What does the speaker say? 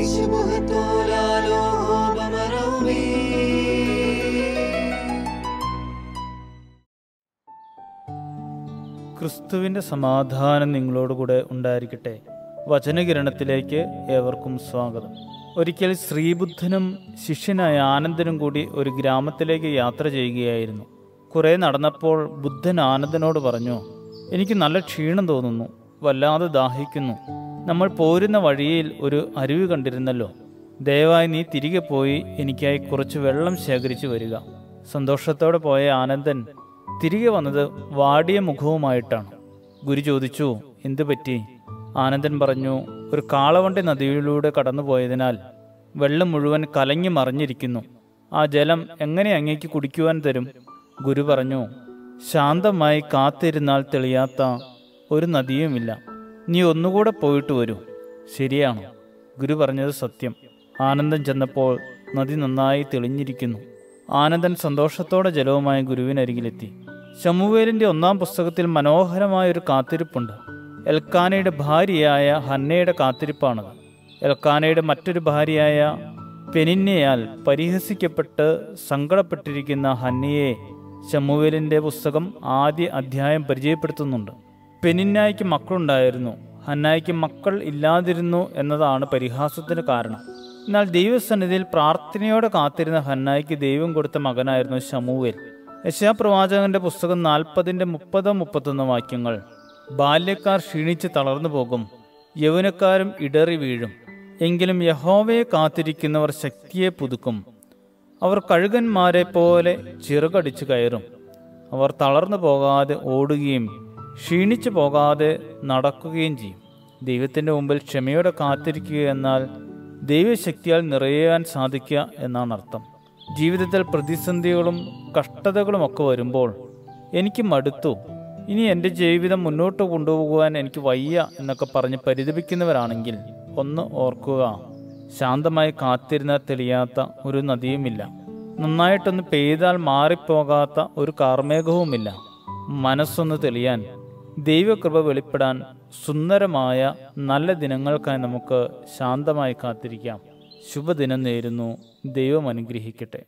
ക്രിസ്തുവിൻ്റെ സമാധാനം നിങ്ങളോടുകൂടെ ഉണ്ടായിരിക്കട്ടെ. വചനകിരണത്തിലേക്ക് ഏവർക്കും സ്വാഗതം. ഒരിക്കൽ ശ്രീബുദ്ധനും ശിഷ്യനായ ആനന്ദനും കൂടി ഒരു ഗ്രാമത്തിലേക്ക് യാത്ര ചെയ്യുകയായിരുന്നു. കുറേ നടന്നപ്പോൾ ബുദ്ധൻ ആനന്ദനോട് പറഞ്ഞു, എനിക്ക് നല്ല ക്ഷീണം തോന്നുന്നു, വല്ലാതെ ദാഹിക്കുന്നു. നമ്മൾ പോരുന്ന വഴിയിൽ ഒരു അരുവി കണ്ടിരുന്നല്ലോ. ദയവായി നീ തിരികെ പോയി എനിക്കായി കുറച്ച് വെള്ളം ശേഖരിച്ചു വരിക. സന്തോഷത്തോടെ പോയ ആനന്ദൻ തിരികെ വന്നത് വാടിയ മുഖവുമായിട്ടാണ്. ഗുരു ചോദിച്ചു, എന്തു പറ്റി? ആനന്ദൻ പറഞ്ഞു, ഒരു കാളവണ്ടി നദിയിലൂടെ കടന്നുപോയതിനാൽ വെള്ളം മുഴുവൻ കലങ്ങി മറിഞ്ഞിരിക്കുന്നു. ആ ജലം എങ്ങനെ അങ്ങേക്ക് കുടിക്കുവാൻ തരും? ഗുരു പറഞ്ഞു, ശാന്തമായി കാത്തിരുന്നാൽ തെളിയാത്ത ഒരു നദിയുമില്ല. നീ ഒന്നുകൂടെ പോയിട്ട് വരൂ. ശരിയാണോ? ഗുരു പറഞ്ഞത് സത്യം. ആനന്ദൻ ചെന്നപ്പോൾ നദി നന്നായി തെളിഞ്ഞിരിക്കുന്നു. ആനന്ദൻ സന്തോഷത്തോടെ ജലവുമായി ഗുരുവിനരികിലെത്തി. ശമൂവേലിൻ്റെ 1-ാം പുസ്തകത്തിൽ മനോഹരമായൊരു കാത്തിരിപ്പുണ്ട്. എൽക്കാനയുടെ ഭാര്യയായ ഹന്നയുടെ കാത്തിരിപ്പാണത്. എൽക്കാനയുടെ മറ്റൊരു ഭാര്യയായ പെനിന്നയാൽ പരിഹസിക്കപ്പെട്ട് സങ്കടപ്പെട്ടിരിക്കുന്ന ഹന്നയെ ശമൂവേലിൻ്റെ പുസ്തകം ആദ്യ അധ്യായം പരിചയപ്പെടുത്തുന്നുണ്ട്. പെനിന്നായ്ക്ക് മക്കളുണ്ടായിരുന്നു, ഹന്നായ്ക്ക് മക്കൾ ഇല്ലാതിരുന്നു എന്നതാണ് പരിഹാസത്തിന് കാരണം. എന്നാൽ ദൈവസന്നിധിയിൽ പ്രാർത്ഥനയോടെ കാത്തിരുന്ന ഹന്നായ്ക്ക് ദൈവം കൊടുത്ത മകനായിരുന്നു ശമൂവേൽ. യെശയ്യാപ്രവാചകന്റെ പുസ്തകം 40:30-31 വാക്യങ്ങൾ: ബാല്യക്കാർ ക്ഷീണിച്ച് തളർന്നു പോകും, യൗവനക്കാരും ഇടറി വീഴും. എങ്കിലും യഹോവയെ കാത്തിരിക്കുന്നവർ ശക്തിയെ പുതുക്കും. അവർ കഴുകന്മാരെ പോലെ ചിറകടിച്ചു കയറും. അവർ തളർന്നു പോകാതെ ഓടുകയും ക്ഷീണിച്ചു പോകാതെ നടക്കുകയും ചെയ്യും. ദൈവത്തിൻ്റെ മുമ്പിൽ ക്ഷമയോടെ കാത്തിരിക്കുക എന്നാൽ ദൈവശക്തിയാൽ നിറയാൻ സാധിക്കുക എന്നാണ് അർത്ഥം. ജീവിതത്തിൽ പ്രതിസന്ധികളും കഷ്ടതകളും ഒക്കെ വരുമ്പോൾ എനിക്ക് മടുത്തു, ഇനി എൻ്റെ ജീവിതം മുന്നോട്ട് കൊണ്ടുപോകുവാൻ എനിക്ക് വയ്യ എന്നൊക്കെ പറഞ്ഞ് പരിതപിക്കുന്നവരാണെങ്കിൽ ഒന്ന് ഓർക്കുക, ശാന്തമായി കാത്തിരുന്നാൽ തെളിയാത്ത ഒരു നദിയുമില്ല. നന്നായിട്ടൊന്ന് പെയ്താൽ മാറിപ്പോകാത്ത ഒരു കാർമേഘവുമില്ല. മനസ്സൊന്ന് തെളിയാൻ, ദൈവകൃപ വെളിപ്പെടാൻ സുന്ദരമായ നല്ല ദിനങ്ങൾക്കായി നമുക്ക് ശാന്തമായി കാത്തിരിക്കാം. ശുഭദിനം നേരുന്നു. ദൈവം അനുഗ്രഹിക്കട്ടെ.